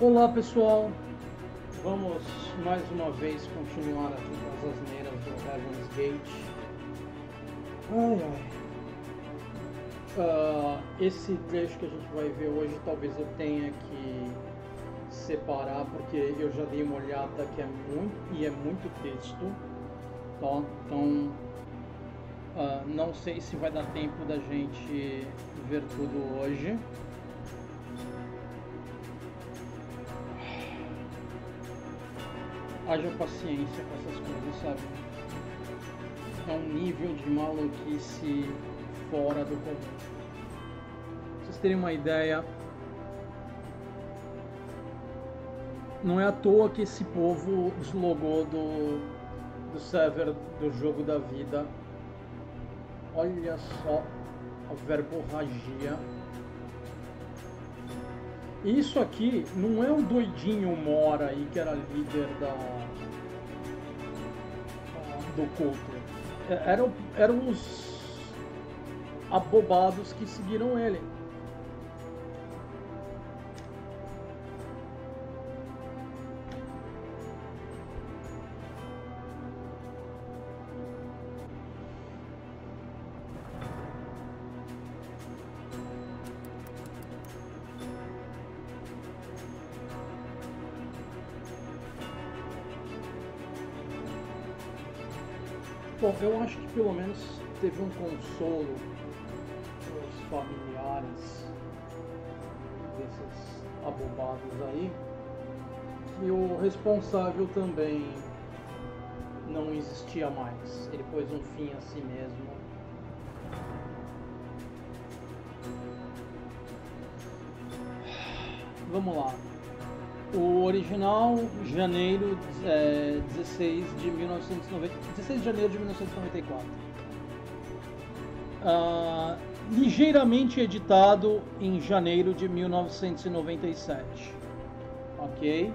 Olá pessoal, vamos mais uma vez continuar aqui com as asneiras do Heaven's Gate. Esse trecho que a gente vai ver hoje talvez eu tenha que separar porque eu já dei uma olhada que é muito texto, tá? Então não sei se vai dar tempo da gente ver tudo hoje. Haja paciência com essas coisas, sabe? É um nível de maluquice fora do comum. Pra vocês terem uma ideia, não é à toa que esse povo deslogou do server do jogo da vida. Olha só a verborragia. Isso aqui não é o doidinho Mora aí que era líder do culto. Eram os abobados que seguiram ele. Bom, eu acho que pelo menos teve um consolo para os familiares desses abobados aí, que o responsável também não existia mais. Ele pôs um fim a si mesmo. Vamos lá. O original, janeiro 16 de 1994. Ligeiramente editado em janeiro de 1997. Ok?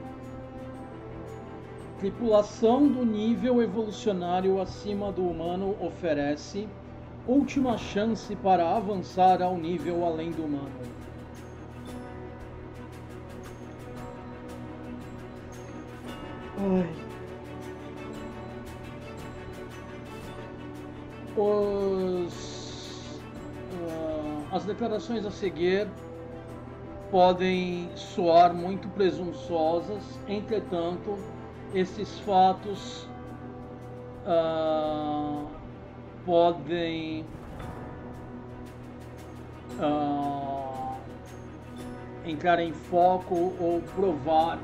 Tripulação do nível evolucionário acima do humano oferece última chance para avançar ao nível além do humano. As declarações a seguir podem soar muito presunçosas, entretanto, esses fatos podem entrar em foco ou provar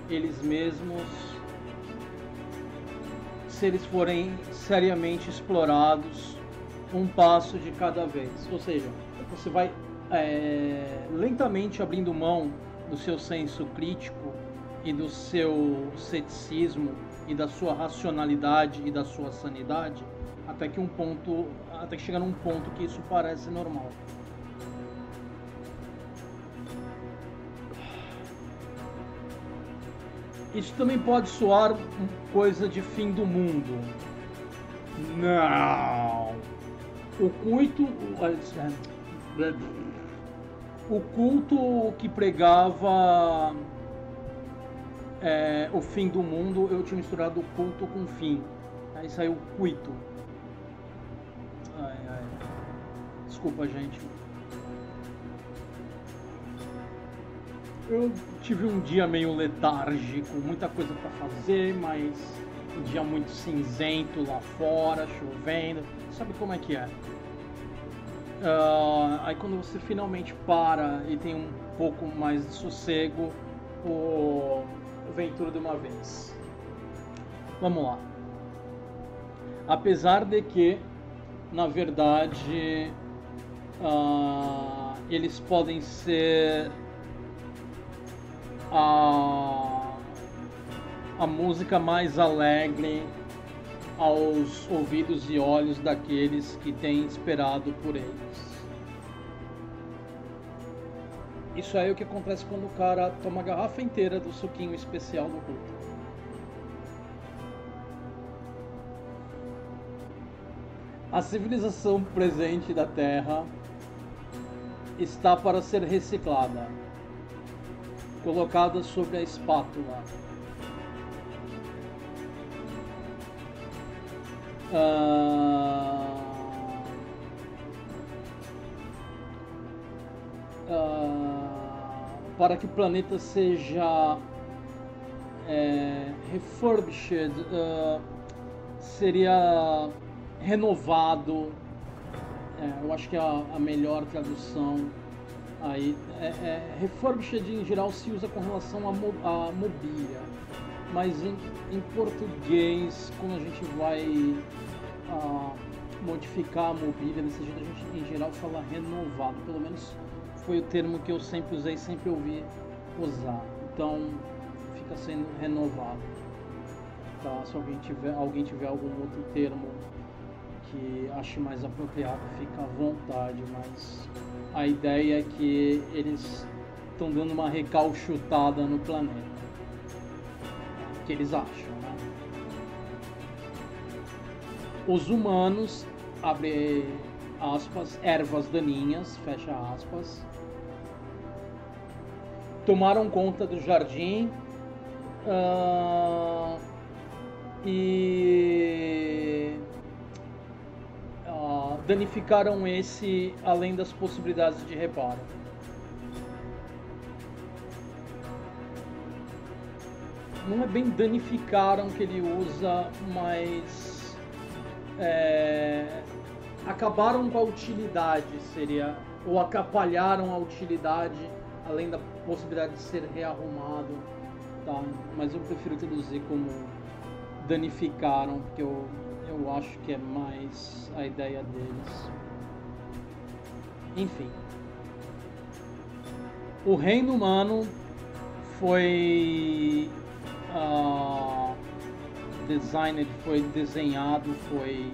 eles mesmos se eles forem seriamente explorados um passo de cada vez. Ou seja, você vai lentamente abrindo mão do seu senso crítico e do seu ceticismo e da sua racionalidade e da sua sanidade até que chegar num ponto que isso parece normal. Isso também pode soar coisa de fim do mundo. Não. O culto que pregava o fim do mundo, eu tinha misturado o culto com o fim. Aí saiu o cuito. Desculpa, gente. Eu tive um dia meio letárgico, muita coisa para fazer, mas um dia muito cinzento lá fora, chovendo, sabe como é que é? Aí quando você finalmente para e tem um pouco mais de sossego, vem tudo de uma vez. Vamos lá. Apesar de que, na verdade, eles podem ser a música mais alegre aos ouvidos e olhos daqueles que têm esperado por eles. Isso aí é o que acontece quando o cara toma a garrafa inteira do suquinho especial do culto. A civilização presente da Terra está para ser reciclada. colocada sobre a espátula. Para que o planeta seja refurbished, seria renovado. Eu acho que é a melhor tradução aí. Refurbished em geral se usa com relação a mobília, mas em português, quando a gente vai modificar a mobília, desse jeito a gente em geral fala renovado. Pelo menos foi o termo que eu sempre usei, sempre ouvi usar. Então fica sendo renovado. Tá? Se alguém tiver algum outro termo que ache mais apropriado, fica à vontade, mas a ideia é que eles estão dando uma recalchutada no planeta, que eles acham, né? Os humanos, abre aspas, ervas daninhas, fecha aspas, tomaram conta do jardim e danificaram esse além das possibilidades de reparo. Não é bem danificaram que ele usa, mas acabaram com a utilidade, seria, ou atrapalharam a utilidade além da possibilidade de ser rearrumado, tá? Mas eu prefiro traduzir como danificaram, porque eu acho que é mais a ideia deles. Enfim, o reino humano foi foi desenhado, foi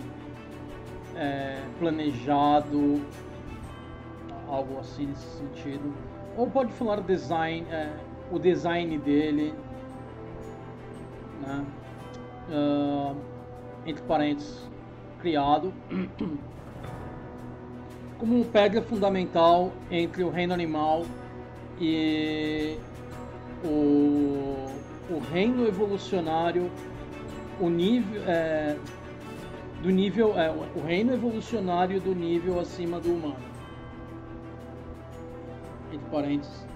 planejado, algo assim nesse sentido. Ou pode falar design, o design dele, né? Entre parênteses, criado como uma pedra fundamental entre o reino animal e o reino evolucionário, o reino evolucionário do nível acima do humano. Entre parênteses,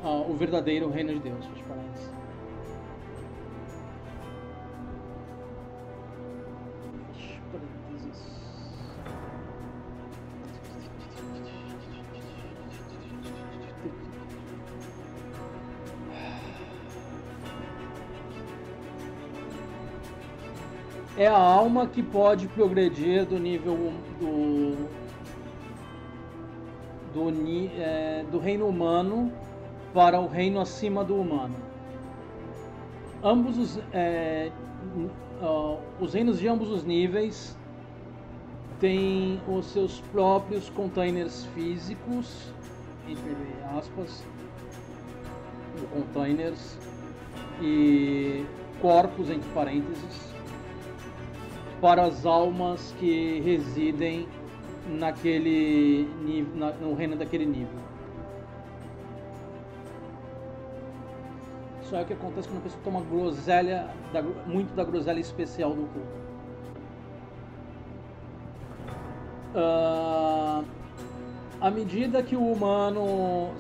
o verdadeiro reino de Deus, fecha parênteses. É a alma que pode progredir do nível do reino humano para o reino acima do humano. Ambos os reinos de ambos os níveis têm os seus próprios containers físicos, entre aspas, containers, e corpos, entre parênteses, para as almas que residem naquele nível, no reino daquele nível. Isso é o que acontece quando a pessoa toma groselha, muito da groselha especial do culto. À medida que o humano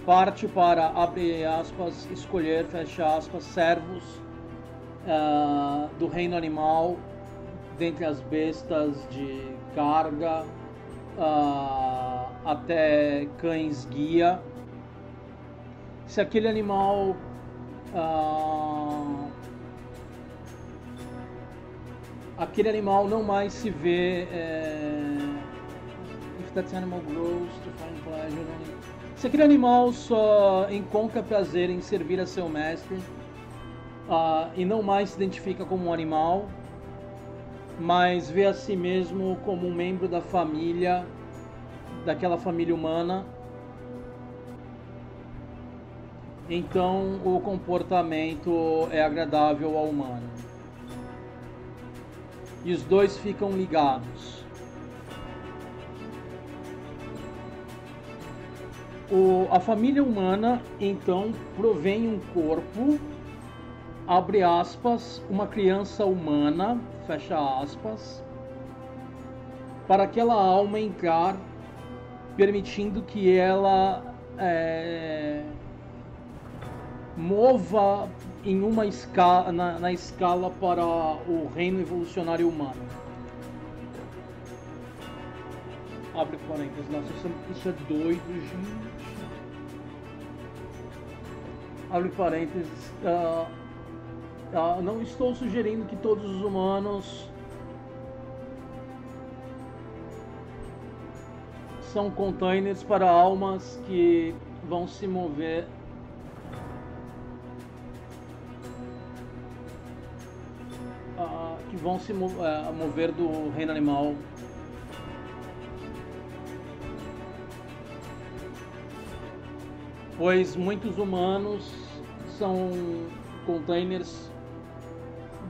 parte para, abre aspas, escolher, fecha aspas, servos do reino animal, dentre as bestas de carga até cães guia. Se aquele animal não mais se vê, if that animal grows to find pleasure, se aquele animal só encontra prazer em servir a seu mestre e não mais se identifica como um animal, mas vê a si mesmo como um membro da família, daquela família humana, então o comportamento é agradável ao humano. e os dois ficam ligados. A família humana então provém um corpo, abre aspas, uma criança humana, fecha aspas, para aquela alma entrar, permitindo que ela mova em uma escala, na escala para o reino evolucionário humano. Abre parênteses, nossa, isso é doido, gente. Abre parênteses, não estou sugerindo que todos os humanos são containers para almas que vão se mover mover do reino animal. Pois muitos humanos são containers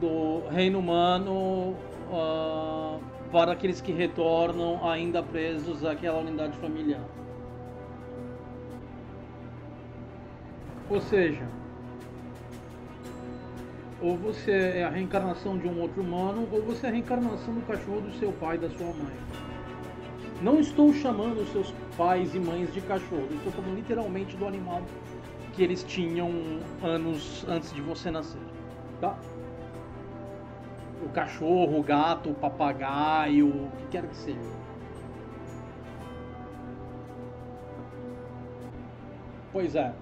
do reino humano para aqueles que retornam ainda presos àquela unidade familiar. Ou seja, ou você é a reencarnação de um outro humano, ou você é a reencarnação do cachorro do seu pai e da sua mãe. Não estou chamando os seus pais e mães de cachorro, estou falando literalmente do animal que eles tinham anos antes de você nascer, tá? O cachorro, o gato, o papagaio, o que quer que seja. Pois é.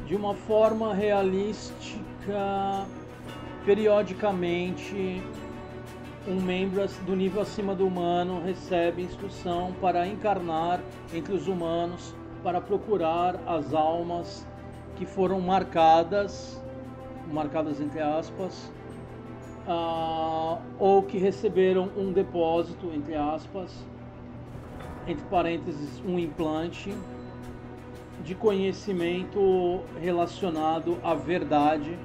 De uma forma realística, periodicamente, um membro do nível acima do humano recebe instrução para encarnar entre os humanos para procurar as almas que foram marcadas entre aspas, ou que receberam um depósito, entre aspas, entre parênteses, um implante de conhecimento relacionado à verdade,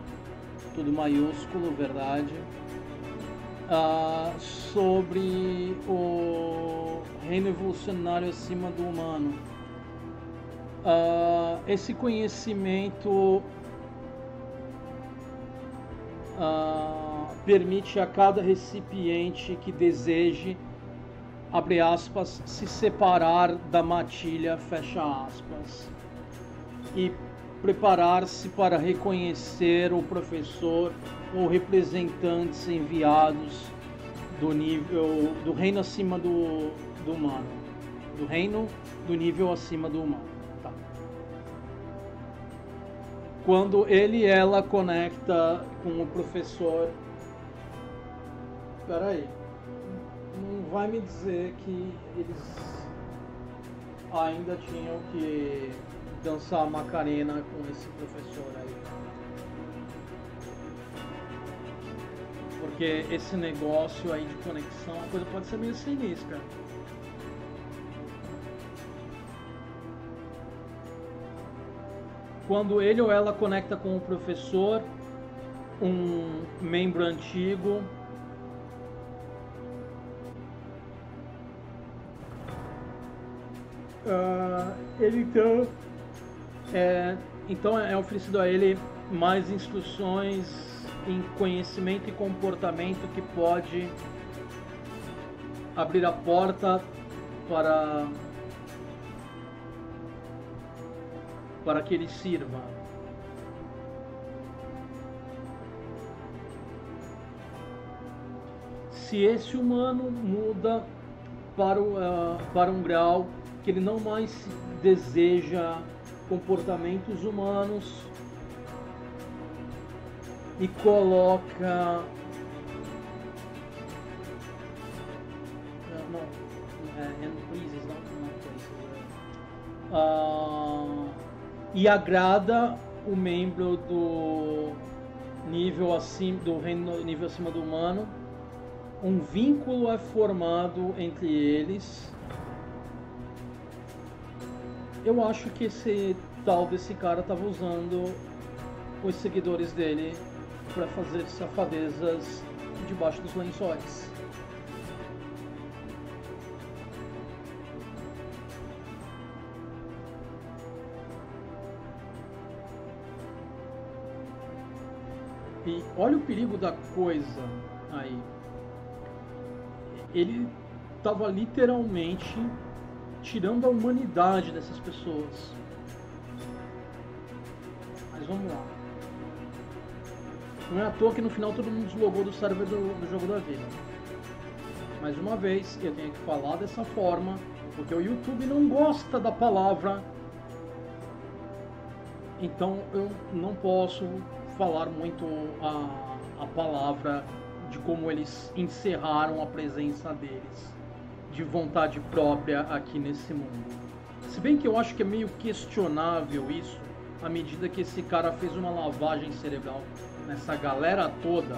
tudo maiúsculo, verdade, sobre o reino evolucionário acima do humano. Esse conhecimento permite a cada recipiente que deseje, abre aspas, se separar da matilha, fecha aspas, e preparar-se para reconhecer o professor ou representantes enviados do reino acima do humano, do reino do nível acima do humano. Tá. Quando ele e ela conecta com o professor, peraí, não vai me dizer que eles ainda tinham que dançar a Macarena com esse professor aí. Porque esse negócio aí de conexão, a coisa pode ser meio sinistra. Quando ele ou ela conecta com o professor, um membro antigo, ele então é oferecido a ele mais instruções em conhecimento e comportamento que pode abrir a porta para que ele sirva. Se esse humano muda para um grau que ele não mais deseja comportamentos humanos e coloca e agrada o membro do nível acima do reino, nível acima do humano, um vínculo é formado entre eles. Eu acho que esse tal desse cara estava usando os seguidores dele para fazer safadezas debaixo dos lençóis. E olha o perigo da coisa aí. Ele estava literalmente tirando a humanidade dessas pessoas. Mas vamos lá. Não é à toa que no final todo mundo deslogou do server do jogo da vida. Mais uma vez, eu tenho que falar dessa forma, porque o YouTube não gosta da palavra. Então eu não posso falar muito a palavra de como eles encerraram a presença deles de vontade própria aqui nesse mundo. Se bem que eu acho que é meio questionável isso, à medida que esse cara fez uma lavagem cerebral nessa galera toda,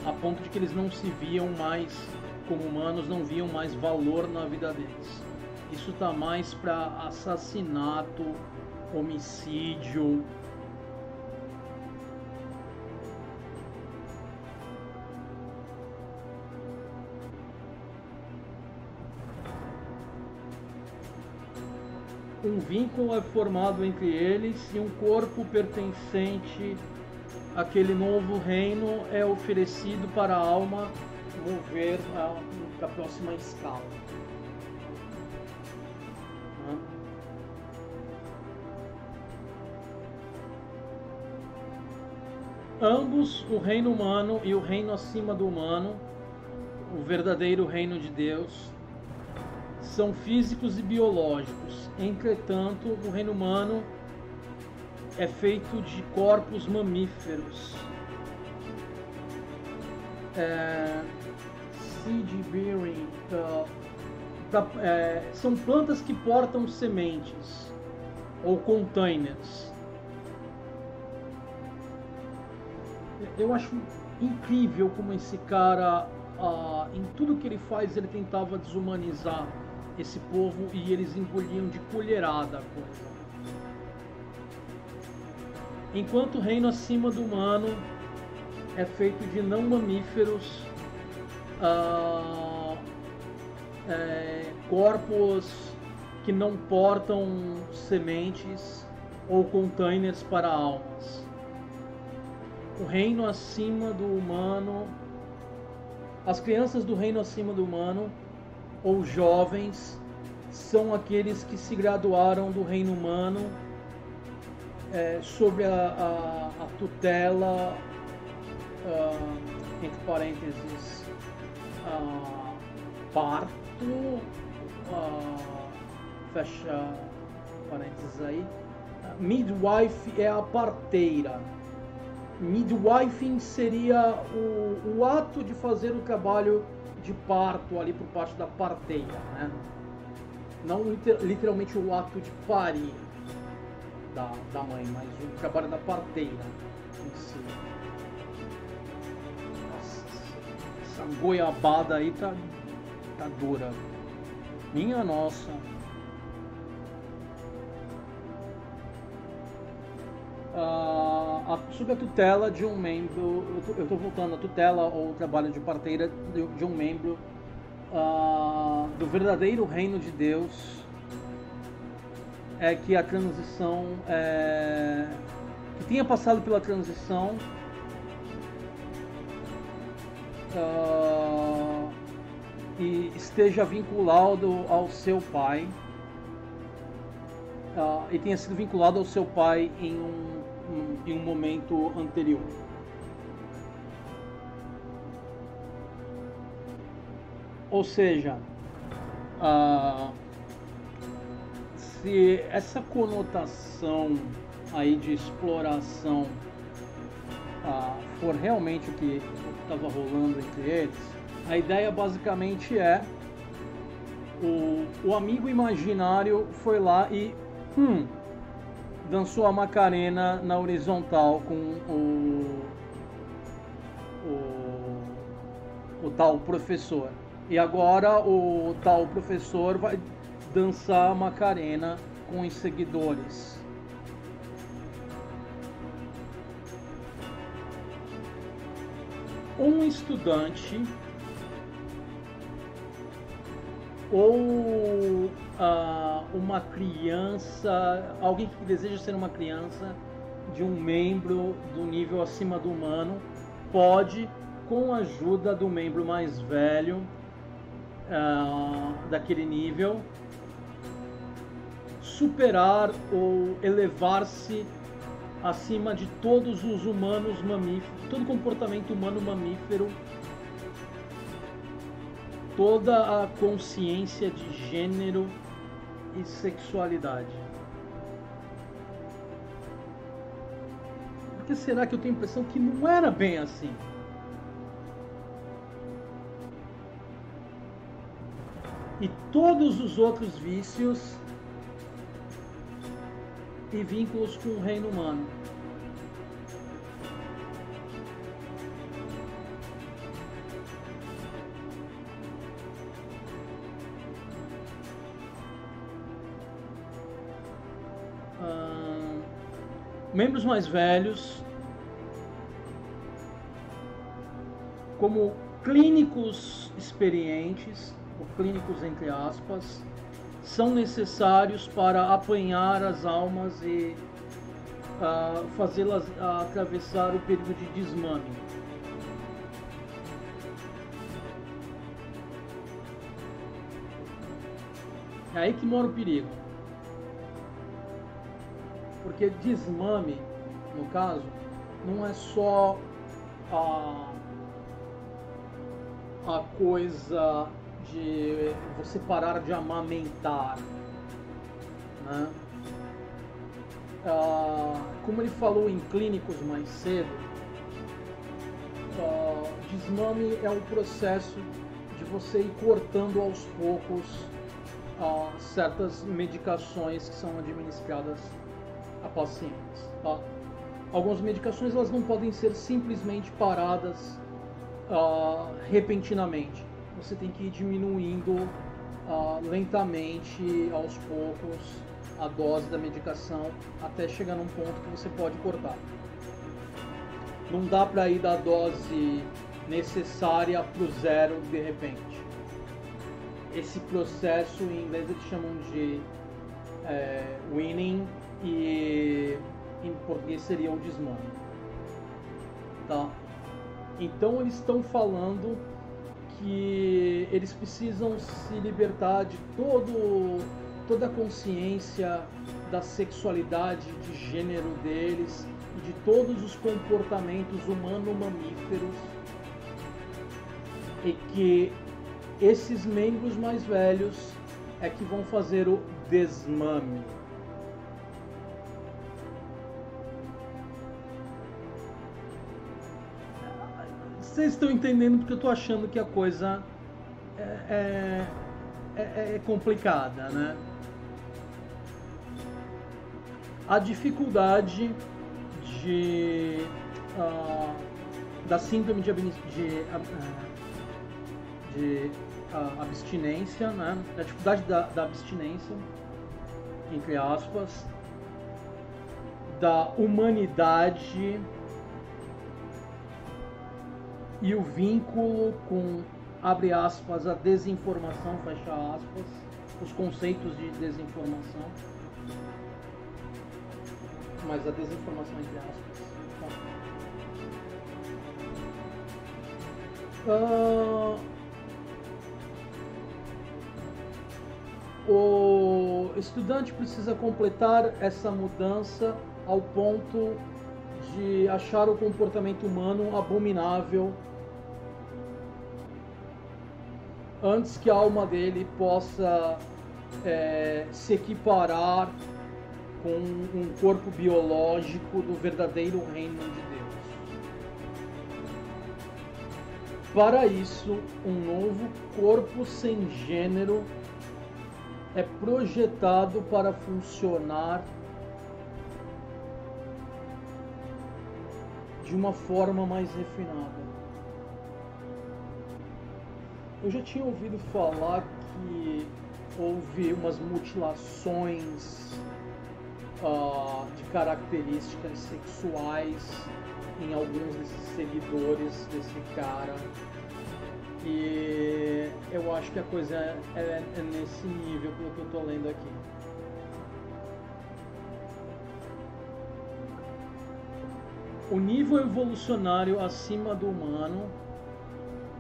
a ponto de que eles não se viam mais como humanos, não viam mais valor na vida deles. Isso tá mais para assassinato, homicídio. Um vínculo é formado entre eles e um corpo pertencente àquele novo reino é oferecido para a alma mover para a próxima escala. Ambos, o reino humano e o reino acima do humano, o verdadeiro reino de Deus, são físicos e biológicos. Entretanto, o reino humano é feito de corpos mamíferos. Seed-bearing, são plantas que portam sementes ou containers. Eu acho incrível como esse cara, em tudo que ele faz, ele tentava desumanizar esse povo e eles engoliam de colherada a coisa. Enquanto o reino acima do humano é feito de não mamíferos, corpos que não portam sementes ou containers para almas. O reino acima do humano, as crianças do reino acima do humano ou jovens são aqueles que se graduaram do reino humano sob a tutela, entre parênteses, parto, fecha parênteses aí, midwife é a parteira. Midwifing seria o ato de fazer o trabalho de parto ali por parte da parteira, né? Não literalmente o ato de parir da mãe, mas o trabalho da parteira em si. Nossa, essa goiabada aí tá dura. Minha nossa. Sob a tutela de um membro, eu estou voltando à tutela ou trabalho de parteira de um membro do verdadeiro reino de Deus, é que a transição, que tenha passado pela transição, e esteja vinculado ao seu pai, e tenha sido vinculado ao seu pai em um momento anterior. Ou seja, se essa conotação aí de exploração for realmente o que estava rolando entre eles, a ideia basicamente é o amigo imaginário foi lá e dançou a Macarena na horizontal com o tal professor. E agora o tal professor vai dançar a Macarena com os seguidores. um estudante ou uma criança, alguém que deseja ser uma criança de um membro do nível acima do humano, pode, com a ajuda do membro mais velho daquele nível, superar ou elevar-se acima de todos os humanos mamíferos, todo comportamento humano mamífero, toda a consciência de gênero e sexualidade. Por que será que eu tenho a impressão que não era bem assim? E todos os outros vícios e vínculos com o reino humano. Membros mais velhos, como clínicos experientes, ou clínicos entre aspas, são necessários para apanhar as almas e fazê-las atravessar o período de desmame. É aí que mora o perigo. Porque desmame, no caso, não é só a coisa de você parar de amamentar, né? Como ele falou em clínicos mais cedo, desmame é um processo de você ir cortando aos poucos certas medicações que são administradas a pacientes. Tá? Algumas medicações elas não podem ser simplesmente paradas repentinamente. Você tem que ir diminuindo lentamente, aos poucos, a dose da medicação até chegar num ponto que você pode cortar. Não dá para ir da dose necessária para o zero de repente. Esse processo em inglês eles chamam de weaning e em português seria o desmame. Tá? Então eles estão falando que eles precisam se libertar de toda a consciência da sexualidade de gênero deles e de todos os comportamentos humano-mamíferos, e que esses membros mais velhos é que vão fazer o desmame. Vocês estão entendendo porque eu estou achando que a coisa é complicada, né? A dificuldade da síndrome de abstinência, né? A dificuldade da abstinência, entre aspas, da humanidade e o vínculo com, abre aspas, a desinformação, fecha aspas, os conceitos de desinformação, mas a desinformação entre aspas. O estudante precisa completar essa mudança ao ponto de achar o comportamento humano abominável antes que a alma dele possa se equiparar com um corpo biológico do verdadeiro reino de Deus. Para isso, um novo corpo sem gênero é projetado para funcionar de uma forma mais refinada. Eu já tinha ouvido falar que houve umas mutilações de características sexuais em alguns desses seguidores desse cara. E eu acho que a coisa é nesse nível, pelo que eu tô lendo aqui. O nível evolucionário acima do humano,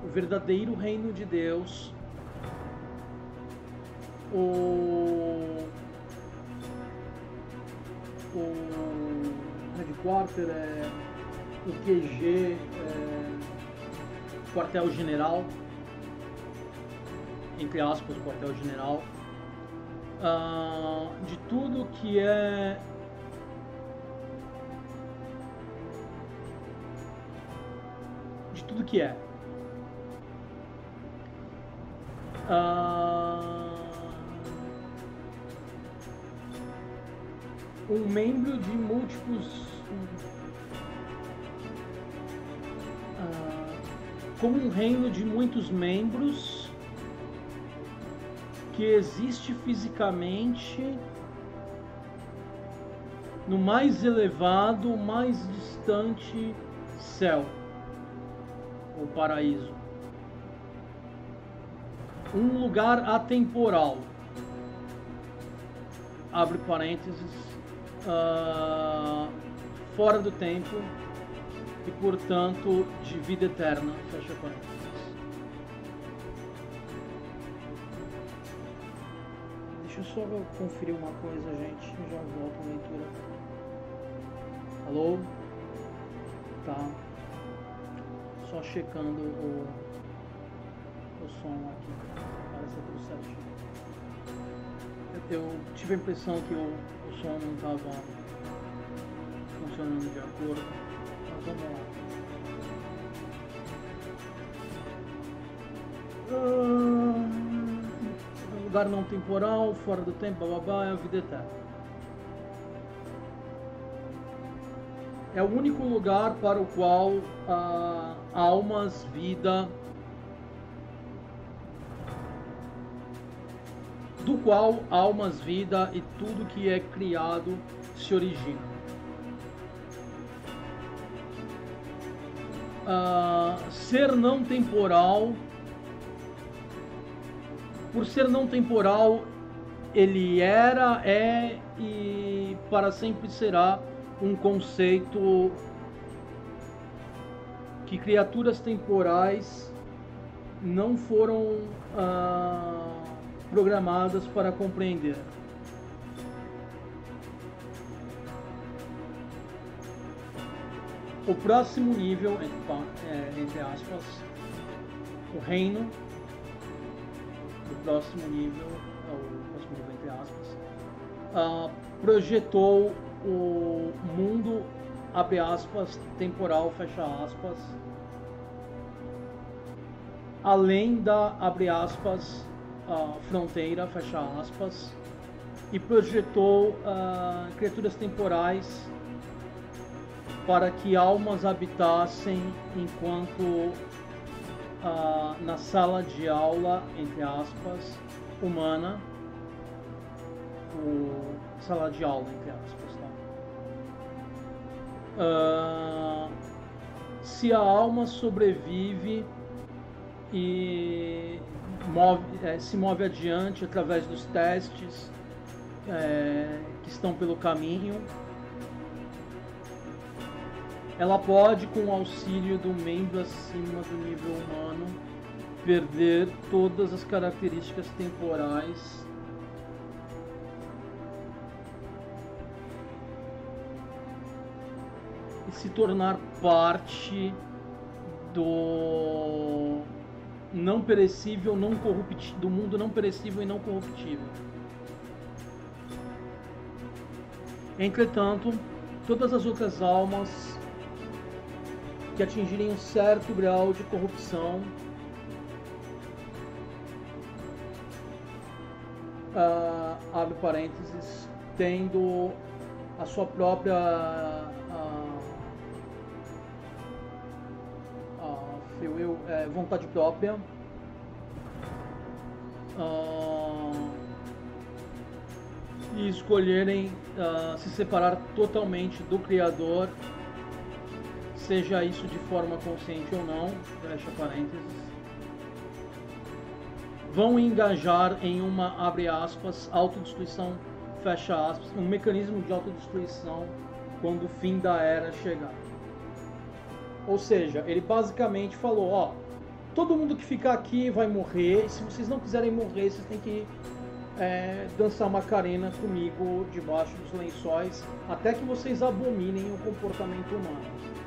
o verdadeiro reino de Deus, o headquarter, o QG, quartel-general, entre aspas, o quartel-general, de tudo que é um membro de múltiplos, como um reino de muitos membros que existe fisicamente no mais elevado, mais distante céu, ou paraíso. Um lugar atemporal, abre parênteses, fora do tempo e, portanto, de vida eterna, fecha parênteses. Deixa eu só conferir uma coisa, gente, eu já volto à leitura. Alô? Tá. Só checando o som aqui, parece que tudo certinho. Eu tive a impressão que o som não estava funcionando de acordo, mas vamos lá. Lugar não temporal, fora do tempo, bababá, é a vida eterna. É o único lugar para o qual almas, vida, do qual almas, vida e tudo que é criado se originam. Ser não temporal, por ser não temporal, ele era, é e para sempre será um conceito que criaturas temporais não foram programadas para compreender. O próximo nível, entre aspas, o reino, o próximo nível, entre aspas, projetou o mundo, abre aspas, temporal, fecha aspas, além da, abre aspas, fronteira, fecha aspas, e projetou criaturas temporais para que almas habitassem enquanto na sala de aula, entre aspas, humana, sala de aula, entre aspas, tá? Se a alma sobrevive e se move adiante através dos testes que estão pelo caminho, ela pode, com o auxílio do membro acima do nível humano, perder todas as características temporais e se tornar parte do não perecível, não corruptível, do mundo não perecível e não corruptível. Entretanto, todas as outras almas que atingirem um certo grau de corrupção abre parênteses, tendo a sua própria vontade própria, e escolherem se separar totalmente do Criador, seja isso de forma consciente ou não, fecha parênteses, vão engajar em uma, abre aspas, autodestruição, fecha aspas, um mecanismo de autodestruição quando o fim da era chegar. Ou seja, ele basicamente falou, ó, todo mundo que ficar aqui vai morrer, e se vocês não quiserem morrer, vocês têm que dançar Macarena comigo debaixo dos lençóis, até que vocês abominem o comportamento humano.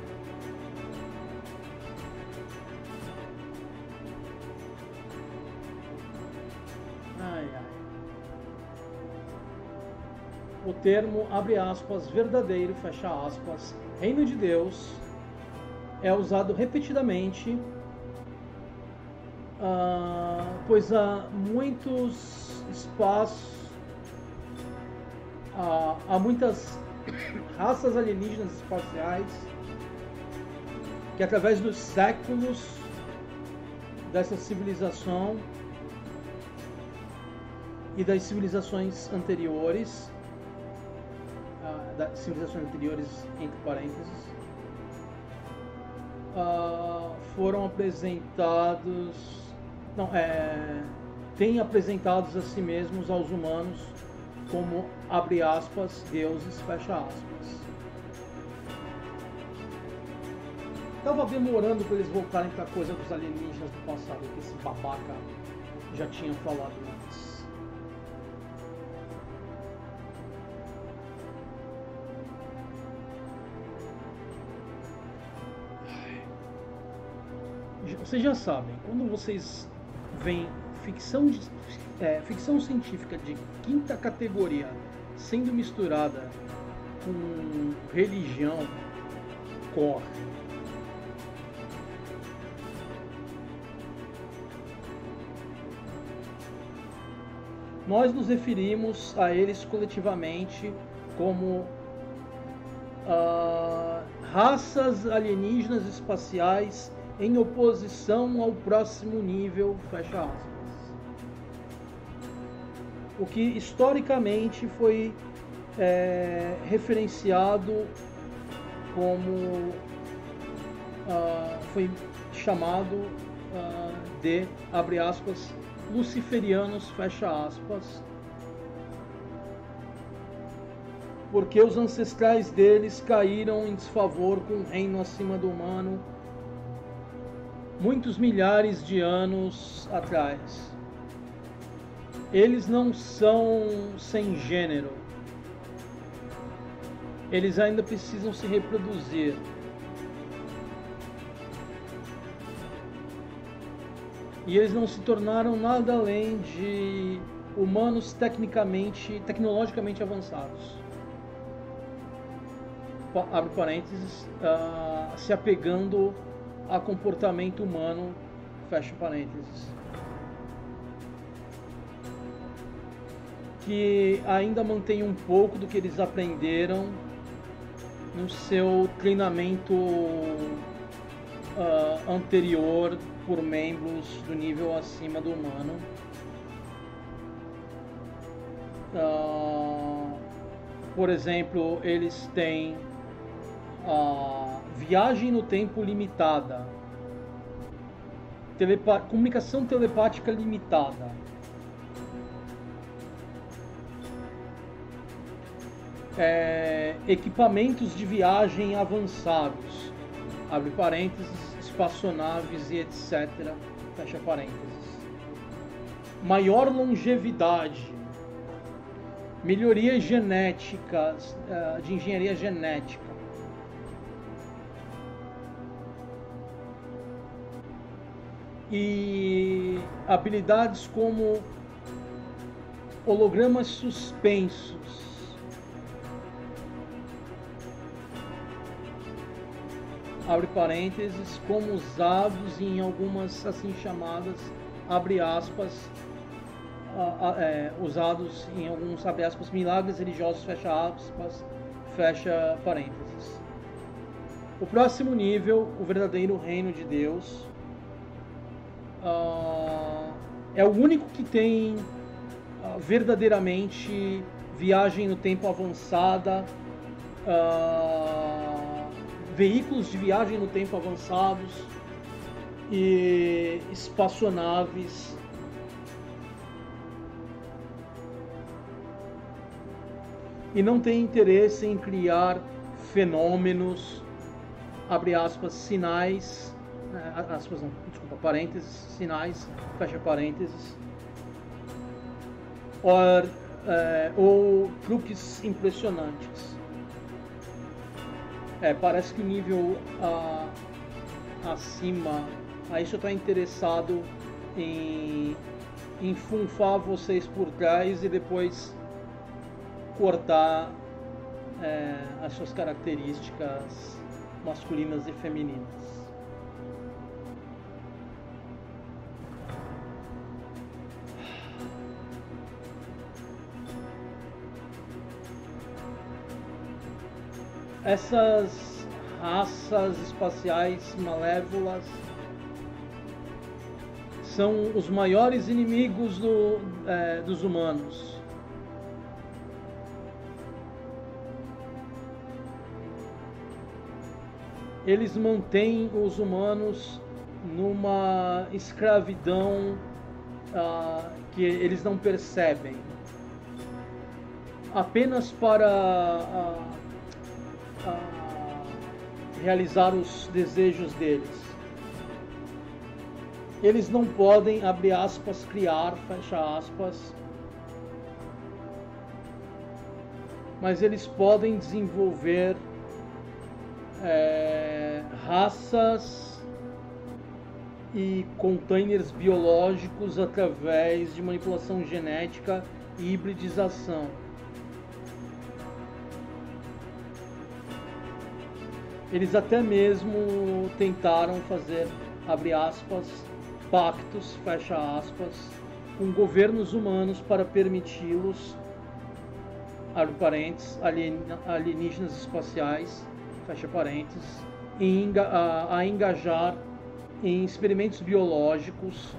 O termo, abre aspas, verdadeiro, fecha aspas, reino de Deus, é usado repetidamente, pois há muitos espaços, há muitas raças alienígenas espaciais que através dos séculos dessa civilização e das civilizações anteriores, entre parênteses, foram apresentados, têm apresentados a si mesmos aos humanos como, abre aspas, deuses, fecha aspas. Estava demorando para eles voltarem para a coisa dos alienígenas do passado, que esse babaca já tinha falado antes. Vocês já sabem, quando vocês veem ficção científica de quinta categoria sendo misturada com religião, corre. Nós nos referimos a eles coletivamente como raças alienígenas espaciais em oposição ao próximo nível, fecha aspas. O que historicamente foi referenciado como, foi chamado de, abre aspas, luciferianos, fecha aspas, porque os ancestrais deles caíram em desfavor com o reino acima do humano muitos milhares de anos atrás. Eles não são sem gênero. Eles ainda precisam se reproduzir. E eles não se tornaram nada além de humanos tecnologicamente avançados. Abre parênteses, se apegando a comportamento humano, fecha parênteses, que ainda mantém um pouco do que eles aprenderam no seu treinamento anterior por membros do nível acima do humano. Por exemplo, eles têm viagem no tempo limitada, comunicação telepática limitada, equipamentos de viagem avançados, abre parênteses, espaçonaves e etc, fecha parênteses, maior longevidade, melhorias genéticas, de engenharia genética, e habilidades como hologramas suspensos, abre parênteses, como usados em algumas assim chamadas, abre aspas, usados em alguns, abre aspas, milagres religiosos, fecha aspas, fecha parênteses. O próximo nível, o verdadeiro reino de Deus, é o único que tem verdadeiramente viagem no tempo avançada, veículos de viagem no tempo avançados e espaçonaves. E não tem interesse em criar fenômenos, abre aspas, sinais, aspas não, desculpa, parênteses, sinais, fecha parênteses, ou truques impressionantes. Parece que o nível acima, aí só está interessado em funfar vocês por trás e depois cortar as suas características masculinas e femininas. Essas raças espaciais malévolas são os maiores inimigos dos humanos. Eles mantêm os humanos numa escravidão que eles não percebem, apenas para realizar os desejos deles. Eles não podem, abre aspas, criar, fecha aspas, mas eles podem desenvolver raças e containers biológicos através de manipulação genética e hibridização. Eles até mesmo tentaram fazer, abre aspas, pactos, fecha aspas, com governos humanos para permiti-los, abre parênteses, alienígenas espaciais, fecha parênteses, a engajar em experimentos biológicos,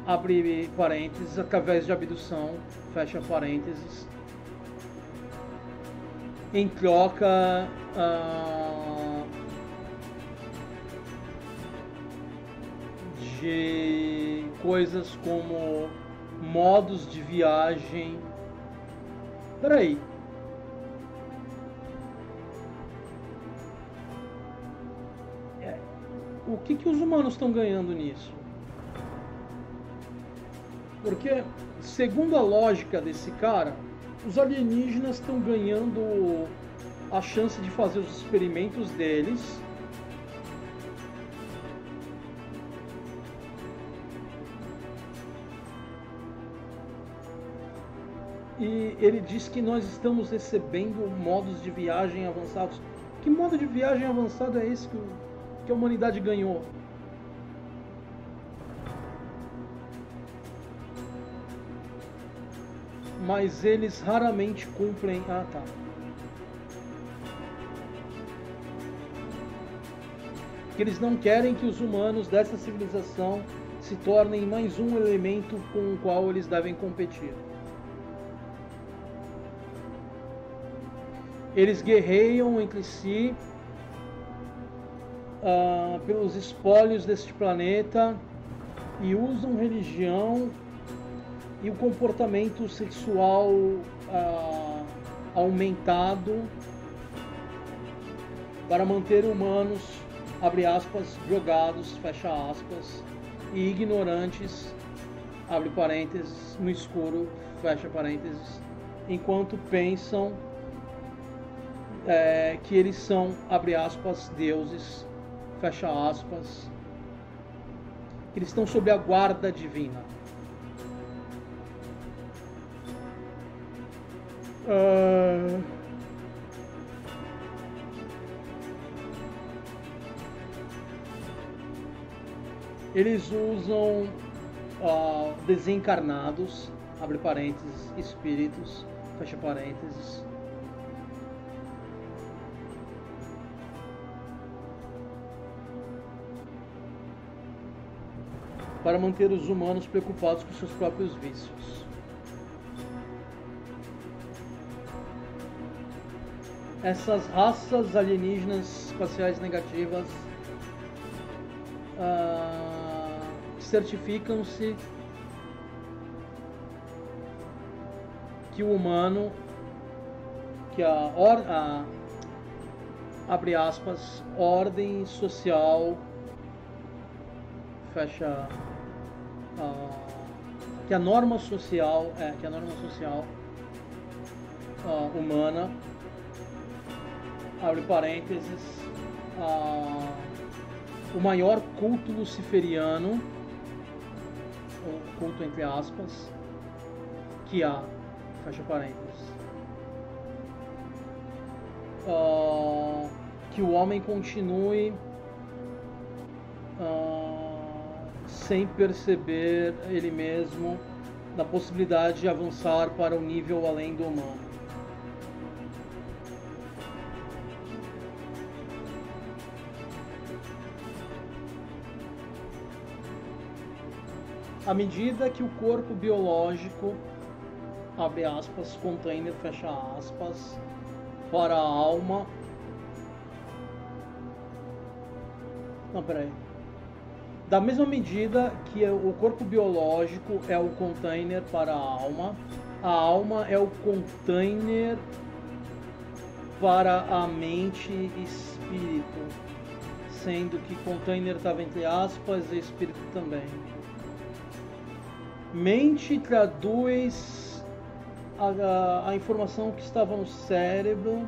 abre parênteses, através de abdução, fecha parênteses, em troca de coisas como modos de viagem. Peraí. O que os humanos estão ganhando nisso? Porque, segundo a lógica desse cara, os alienígenas estão ganhando a chance de fazer os experimentos deles e ele diz que nós estamos recebendo modos de viagem avançados. Que modo de viagem avançado é esse que a humanidade ganhou? Mas eles raramente cumprem. Ah, tá. Que eles não querem que os humanos dessa civilização se tornem mais um elemento com o qual eles devem competir. Eles guerreiam entre si pelos espólios deste planeta e usam religião e o comportamento sexual aumentado para manter humanos, abre aspas, drogados, fecha aspas, e ignorantes, abre parênteses, no escuro, fecha parênteses, enquanto pensam que eles são, abre aspas, deuses, fecha aspas, que eles estão sob a guarda divina. Eles usam desencarnados, abre parênteses, espíritos, fecha parênteses, para manter os humanos preocupados com seus próprios vícios. essas raças alienígenas espaciais negativas certificam-se que o humano, que abre aspas, ordem social, fecha, que a norma social, humana, abre parênteses, o maior culto luciferiano, o culto entre aspas, que há, fecha parênteses, que o homem continue sem perceber ele mesmo da possibilidade de avançar para o nível além do humano. À medida que o corpo biológico, abre aspas, container, fecha aspas, para a alma. Não, peraí. Da mesma medida que o corpo biológico é o container para a alma é o container para a mente e espírito, sendo que container estava entre aspas e espírito também. Mente traduz a informação que estava no cérebro,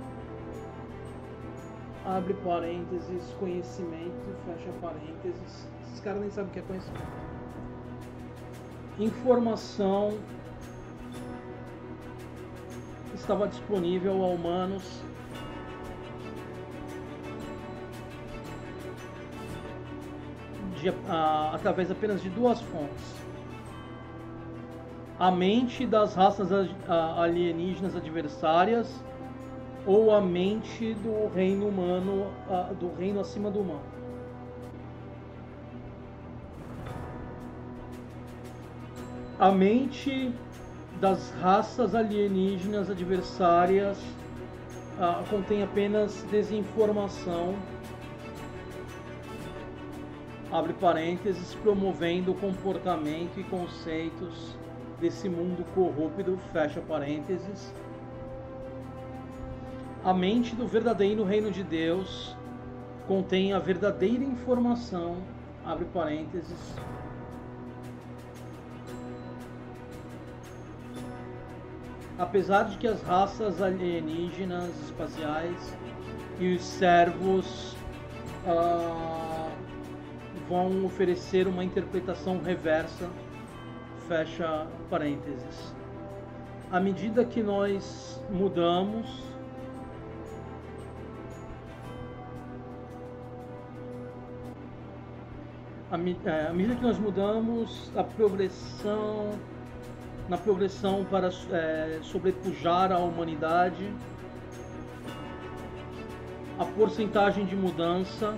abre parênteses, conhecimento, fecha parênteses. Esses caras nem sabem o que é conhecimento. Informação estava disponível a humanos através apenas de duas fontes: a mente das raças alienígenas adversárias ou a mente do reino humano, do reino acima do humano. A mente das raças alienígenas adversárias contém apenas desinformação, abre parênteses, promovendo o comportamento e conceitos desse mundo corrupto, fecha parênteses. A mente do verdadeiro reino de Deus contém a verdadeira informação, abre parênteses, apesar de que as raças alienígenas espaciais e os servos vão oferecer uma interpretação reversa, fecha parênteses. À medida que nós mudamos, à medida que nós mudamos na progressão para sobrepujar a humanidade, a porcentagem de mudança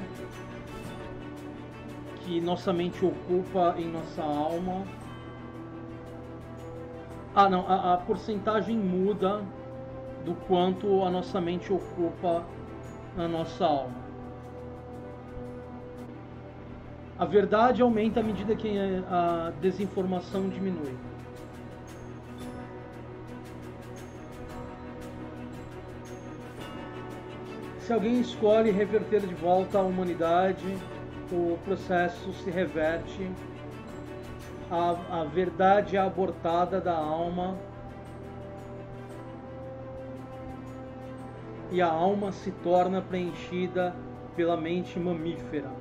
que nossa mente ocupa em nossa alma, a porcentagem muda do quanto a nossa mente ocupa na nossa alma. A verdade aumenta à medida que a desinformação diminui. Se alguém escolhe reverter de volta a humanidade, o processo se reverte, a verdade abortada da alma, e a alma se torna preenchida pela mente mamífera.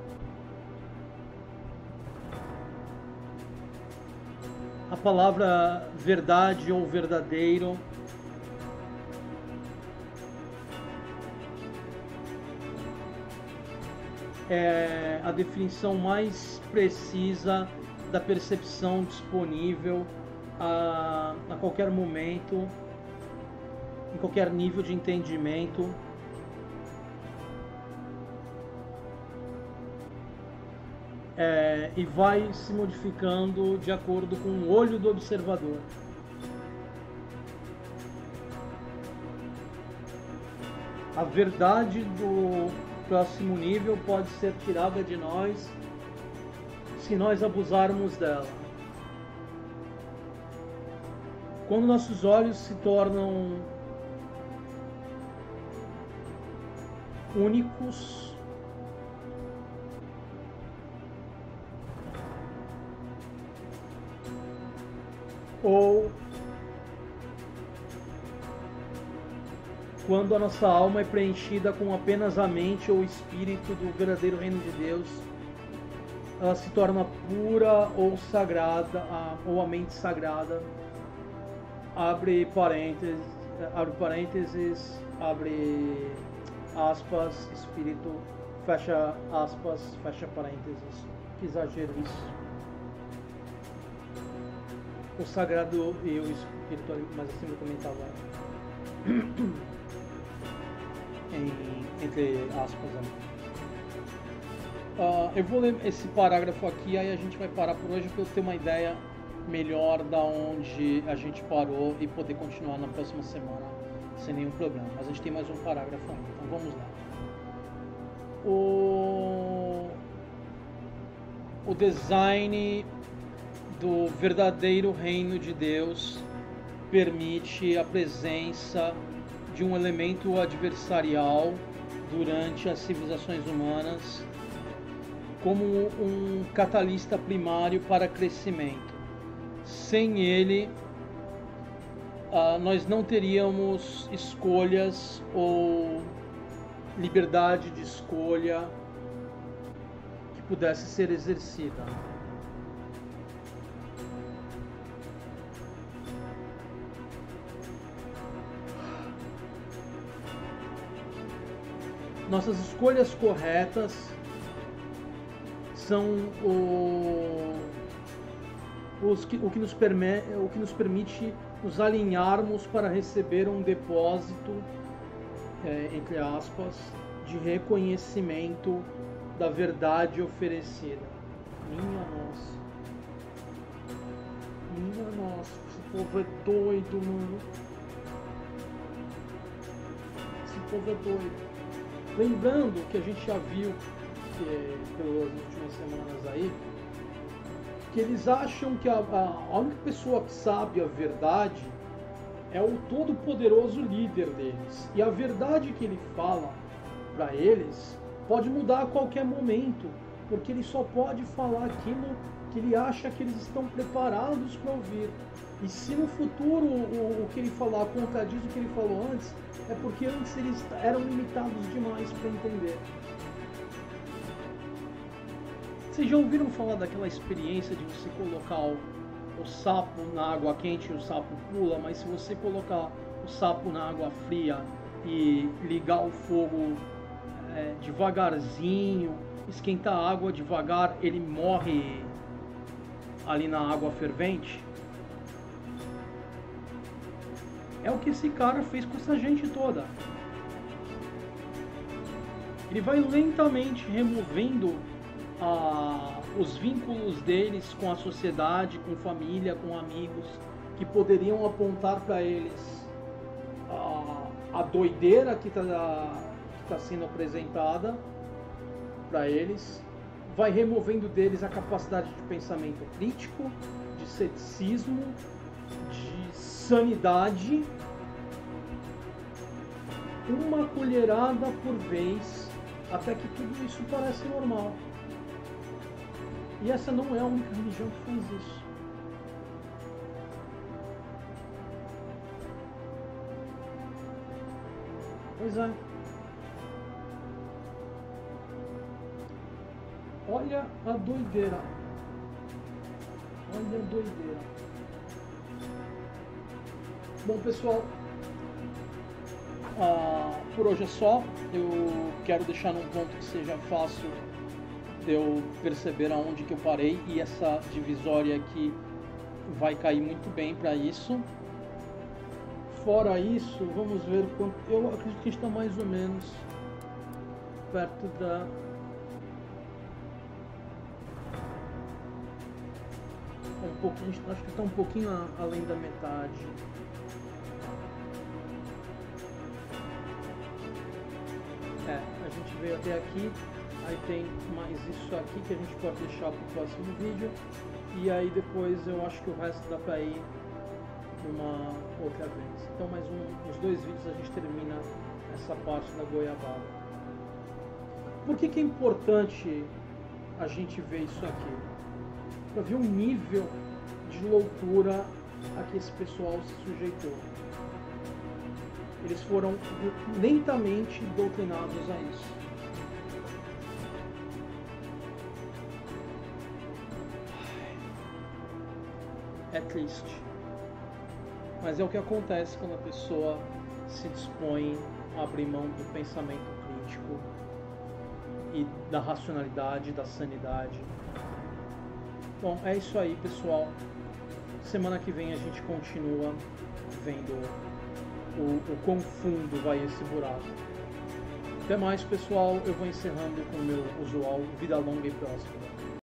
A palavra verdade ou verdadeiro é a definição mais precisa da percepção disponível a qualquer momento, em qualquer nível de entendimento. E vai se modificando de acordo com o olho do A verdade do próximo nível pode ser tirada de nós se nós abusarmos dela. Quando nossos olhos se tornam únicos, ou quando a nossa alma é preenchida com apenas a mente ou o espírito do verdadeiro reino de Deus, ela se torna pura ou sagrada, ou a mente sagrada. Abre parênteses, abre aspas, espírito, fecha aspas, fecha parênteses. Que exagero isso. O sagrado e o espiritual, mas assim eu também estava entre aspas. Eu vou ler esse parágrafo aqui, aí a gente vai parar por hoje para eu ter uma ideia melhor da onde a gente parou e poder continuar na próxima semana sem nenhum problema. Mas a gente tem mais um parágrafo ainda, então vamos lá. O design do verdadeiro reino de Deus permite a presença de um elemento adversarial durante as civilizações humanas como um catalista primário para crescimento. Sem ele, nós não teríamos escolhas ou liberdade de escolha que pudesse ser exercida. Nossas escolhas corretas são o que nos permite nos alinharmos para receber um depósito, entre aspas, de reconhecimento da verdade oferecida. Minha nossa, esse povo é doido, mano. Esse povo é doido. Lembrando que a gente já viu pelas últimas semanas aí, que eles acham que a única pessoa que sabe a verdade é o todo-poderoso líder deles. E a verdade que ele fala para eles pode mudar a qualquer momento, porque ele só pode falar aquilo que ele acha que eles estão preparados para ouvir. E se no futuro o que ele falar contradiz o que ele falou antes, é porque antes eles eram limitados demais para entender. Vocês já ouviram falar daquela experiência de você colocar o sapo na água quente e o sapo pula, mas se você colocar o sapo na água fria e ligar o fogo devagarzinho, esquentar a água devagar, ele morre ali na água fervente? É o que esse cara fez com essa gente toda. Ele vai lentamente removendo os vínculos deles com a sociedade, com família, com amigos, que poderiam apontar para eles a doideira que está sendo apresentada para eles. Vai removendo deles a capacidade de pensamento crítico, de ceticismo, de sanidade, uma colherada por vez, até que tudo isso parece normal. E essa não é a única religião que faz isso. Pois é. Olha a doideira. Olha a doideira. Bom, pessoal, por hoje é só. Eu quero deixar num ponto que seja fácil de eu perceber aonde que eu parei, e essa divisória aqui vai cair muito bem para isso. Fora isso, vamos ver quanto. Eu acredito que está mais ou menos perto da. Acho que está um pouquinho além da metade. veio até aqui. Aí tem mais isso aqui que a gente pode deixar para o próximo vídeo. E aí depois eu acho que o resto dá para ir uma outra vez. Então mais uns 2 vídeos a gente termina essa parte da goiabada. Por que é importante a gente ver isso aqui? Para ver o nível de loucura a que esse pessoal se sujeitou. Eles foram lentamente doutrinados a isso. É triste, mas é o que acontece quando a pessoa se dispõe a abrir mão do pensamento crítico e da racionalidade, da sanidade. Bom, é isso aí, pessoal. Semana que vem a gente continua vendo o quão fundo vai esse buraco. Até mais, pessoal. Eu vou encerrando com o meu usual. Vida longa e próspera.